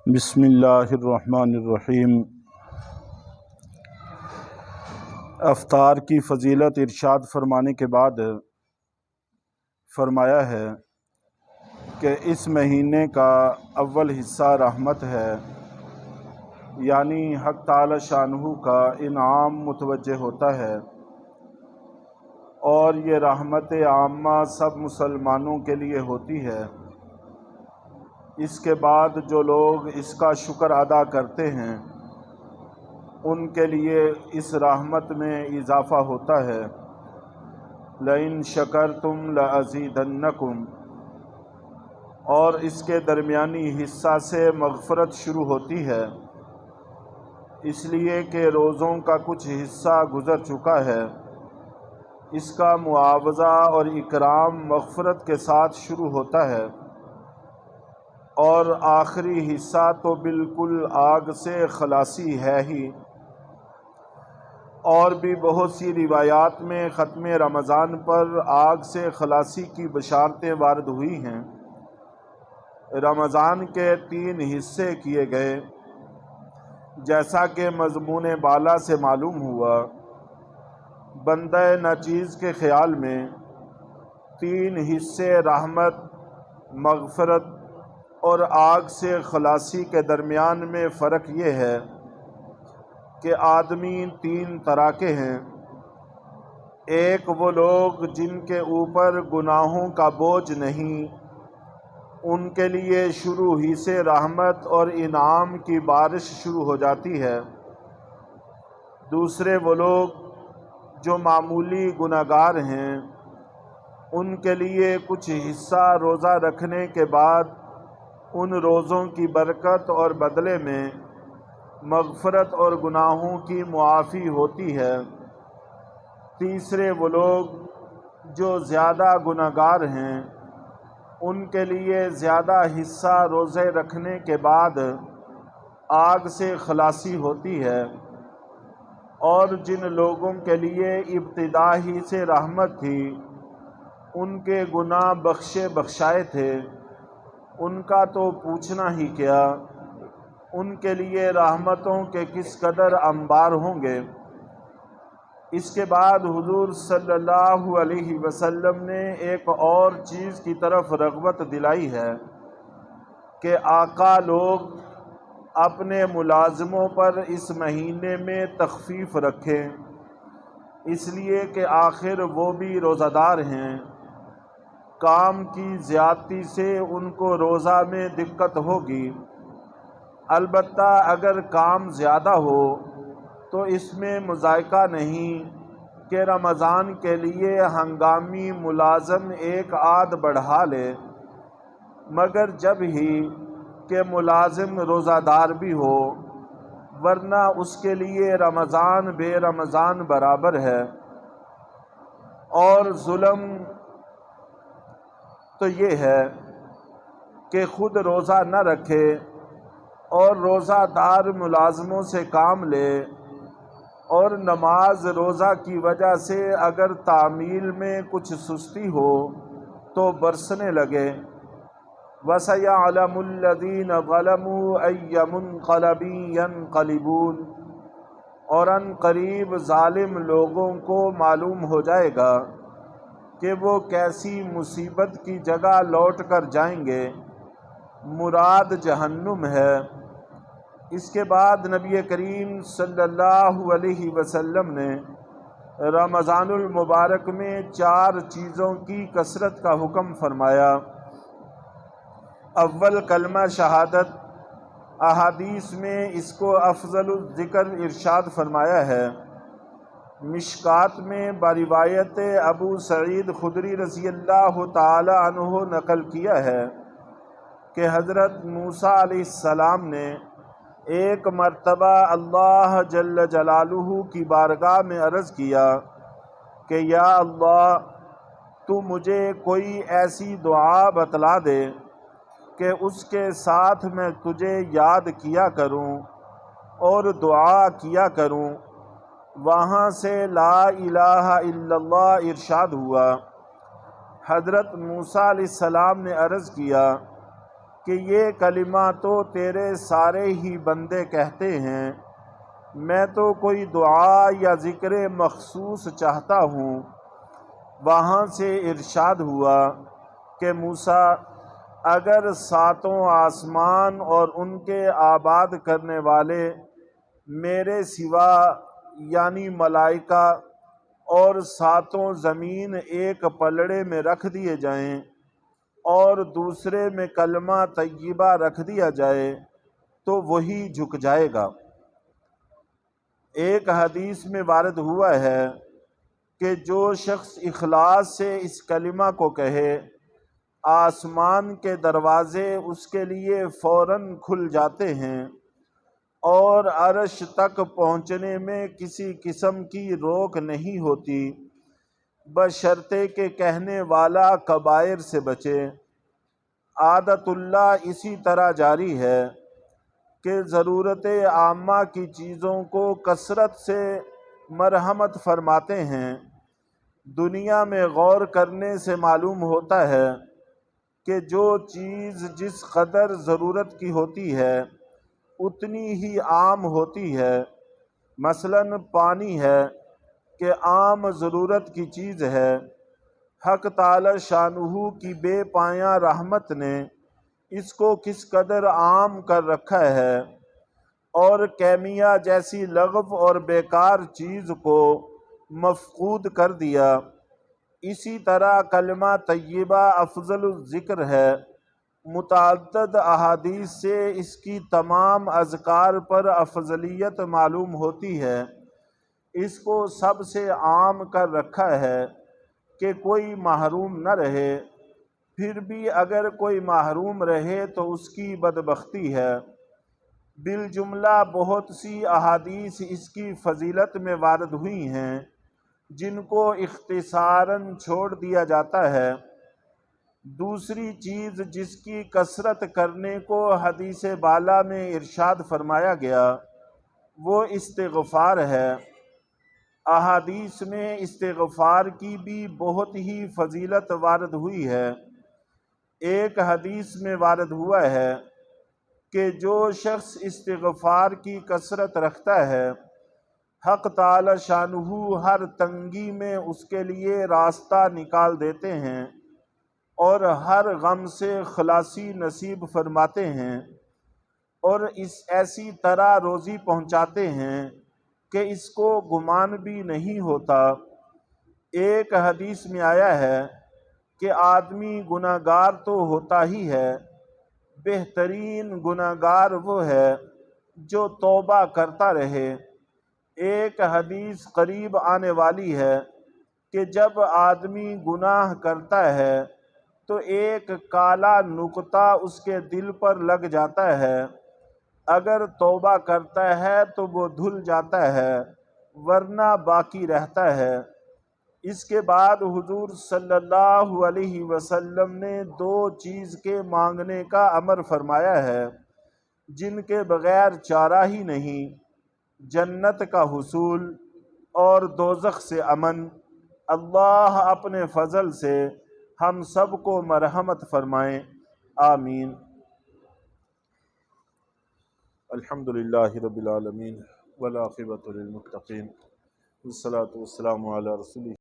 بسم اللہ الرحمن الرحیم۔ افطار کی فضیلت ارشاد فرمانے کے بعد فرمایا ہے کہ اس مہینے کا اول حصہ رحمت ہے، یعنی حق تعالی شانہ کا انعام متوجہ ہوتا ہے، اور یہ رحمت عامہ سب مسلمانوں کے لیے ہوتی ہے۔ اس کے بعد جو لوگ اس کا شکر ادا کرتے ہیں ان کے لیے اس رحمت میں اضافہ ہوتا ہے۔ لئن شکرتم لازیدنکم، اور اس کے درمیانی حصہ سے مغفرت شروع ہوتی ہے، اس لیے کہ روزوں کا کچھ حصہ گزر چکا ہے۔ اس کا معاوضہ اور اکرام مغفرت کے ساتھ شروع ہوتا ہے، اور آخری حصہ تو بالکل آگ سے خلاصی ہے ہی۔ اور بھی بہت سی روایات میں ختم رمضان پر آگ سے خلاصی کی بشارتیں وارد ہوئی ہیں۔ رمضان کے 3 حصے کیے گئے، جیسا کہ مضمون بالا سے معلوم ہوا۔ بندہ ناچیز کے خیال میں 3 حصے رحمت، مغفرت اور آگ سے خلاصی کے درمیان میں فرق یہ ہے کہ آدمی 3 طرح کے ہیں۔ ایک وہ لوگ جن کے اوپر گناہوں کا بوجھ نہیں، ان کے لیے شروع ہی سے رحمت اور انعام کی بارش شروع ہو جاتی ہے۔ دوسرے وہ لوگ جو معمولی گناہگار ہیں، ان کے لیے کچھ حصہ روزہ رکھنے کے بعد ان روزوں کی برکت اور بدلے میں مغفرت اور گناہوں کی معافی ہوتی ہے۔ تیسرے وہ لوگ جو زیادہ گناہگار ہیں، ان کے لیے زیادہ حصہ روزے رکھنے کے بعد آگ سے خلاصی ہوتی ہے، اور جن لوگوں کے لیے ابتدا ہی سے رحمت تھی، ان کے گناہ بخشے بخشائے تھے، ان کا تو پوچھنا ہی کیا، ان کے لیے رحمتوں کے کس قدر انبار ہوں گے۔ اس کے بعد حضور صلی اللہ علیہ وسلم نے ایک اور چیز کی طرف رغبت دلائی ہے کہ آقا لوگ اپنے ملازموں پر اس مہینے میں تخفیف رکھیں، اس لیے کہ آخر وہ بھی روزہ دار ہیں۔ کام کی زیادتی سے ان کو روزہ میں دقت ہوگی، البتہ اگر کام زیادہ ہو تو اس میں مذائقہ نہیں کہ رمضان کے لیے ہنگامی ملازم ایک آدھ بڑھا لے، مگر جب ہی کہ ملازم روزہ دار بھی ہو، ورنہ اس کے لیے رمضان بے رمضان برابر ہے۔ اور ظلم تو یہ ہے کہ خود روزہ نہ رکھے اور روزہ دار ملازموں سے کام لے، اور نماز روزہ کی وجہ سے اگر تعمیل میں کچھ سستی ہو تو برسنے لگے۔ وَسَيَعْلَمُ الَّذِينَ ظَلَمُوا أَيَّ مُنقَلَبٍ يَنقَلِبُونَ، اور ان قریب ظالم لوگوں کو معلوم ہو جائے گا کہ وہ کیسی مصیبت کی جگہ لوٹ کر جائیں گے۔ مراد جہنم ہے۔ اس کے بعد نبی کریم صلی اللہ علیہ وسلم نے رمضان المبارک میں 4 چیزوں کی کثرت کا حکم فرمایا۔ اول کلمہ شہادت، احادیث میں اس کو افضل الذکر ارشاد فرمایا ہے۔ مشکات میں بروایت ابو سعید خدری رضی اللہ تعالی عنہ نقل کیا ہے کہ حضرت موسیٰ علیہ السلام نے ایک مرتبہ اللہ جل جلالہ کی بارگاہ میں عرض کیا کہ یا اللہ، تو مجھے کوئی ایسی دعا بتلا دے کہ اس کے ساتھ میں تجھے یاد کیا کروں اور دعا کیا کروں۔ وہاں سے لا الہ الا اللہ ارشاد ہوا۔ حضرت موسیٰ علیہ السلام نے عرض کیا کہ یہ کلمہ تو تیرے سارے ہی بندے کہتے ہیں، میں تو کوئی دعا یا ذکر مخصوص چاہتا ہوں۔ وہاں سے ارشاد ہوا کہ موسیٰ، اگر ساتوں آسمان اور ان کے آباد کرنے والے میرے سوا یعنی ملائکہ اور ساتوں زمین ایک پلڑے میں رکھ دیے جائیں اور دوسرے میں کلمہ طیبہ رکھ دیا جائے تو وہی جھک جائے گا۔ ایک حدیث میں وارد ہوا ہے کہ جو شخص اخلاص سے اس کلمہ کو کہے، آسمان کے دروازے اس کے لیے فوراً کھل جاتے ہیں اور عرش تک پہنچنے میں کسی قسم کی روک نہیں ہوتی، بشرطے کہ کہنے والا کبائر سے بچے۔ عادت اللہ اسی طرح جاری ہے کہ ضرورت عامہ کی چیزوں کو کثرت سے مرحمت فرماتے ہیں۔ دنیا میں غور کرنے سے معلوم ہوتا ہے کہ جو چیز جس قدر ضرورت کی ہوتی ہے اتنی ہی عام ہوتی ہے۔ مثلاً پانی ہے کہ عام ضرورت کی چیز ہے، حق تعالی شانہ کی بے پایاں رحمت نے اس کو کس قدر عام کر رکھا ہے، اور کیمیا جیسی لغو اور بیکار چیز کو مفقود کر دیا۔ اسی طرح کلمہ طیبہ افضل الذکر ہے۔ متعدد احادیث سے اس کی تمام اذکار پر افضلیت معلوم ہوتی ہے۔ اس کو سب سے عام کر رکھا ہے کہ کوئی محروم نہ رہے، پھر بھی اگر کوئی محروم رہے تو اس کی بدبختی ہے۔ بالجملہ بہت سی احادیث اس کی فضیلت میں وارد ہوئی ہیں جن کو اختصاراً چھوڑ دیا جاتا ہے۔ دوسری چیز جس کی کثرت کرنے کو حدیث بالا میں ارشاد فرمایا گیا وہ استغفار ہے۔ احادیث میں استغفار کی بھی بہت ہی فضیلت وارد ہوئی ہے۔ ایک حدیث میں وارد ہوا ہے کہ جو شخص استغفار کی کثرت رکھتا ہے، حق تعالی شانہ ہر تنگی میں اس کے لیے راستہ نکال دیتے ہیں اور ہر غم سے خلاصی نصیب فرماتے ہیں، اور اس ایسی طرح روزی پہنچاتے ہیں کہ اس کو گمان بھی نہیں ہوتا۔ ایک حدیث میں آیا ہے کہ آدمی گناہ گار تو ہوتا ہی ہے، بہترین گناہ گار وہ ہے جو توبہ کرتا رہے۔ ایک حدیث قریب آنے والی ہے کہ جب آدمی گناہ کرتا ہے تو ایک کالا نقطہ اس کے دل پر لگ جاتا ہے، اگر توبہ کرتا ہے تو وہ دھل جاتا ہے ورنہ باقی رہتا ہے۔ اس کے بعد حضور صلی اللہ علیہ وسلم نے دو چیز کے مانگنے کا امر فرمایا ہے جن کے بغیر چارہ ہی نہیں: جنت کا حصول اور دوزخ سے امن۔ اللہ اپنے فضل سے ہم سب کو مرحمت فرمائیں، آمین۔ الحمدللہ رب العالمین والعاقبۃ للمتقین والصلاۃ والسلام علی رسول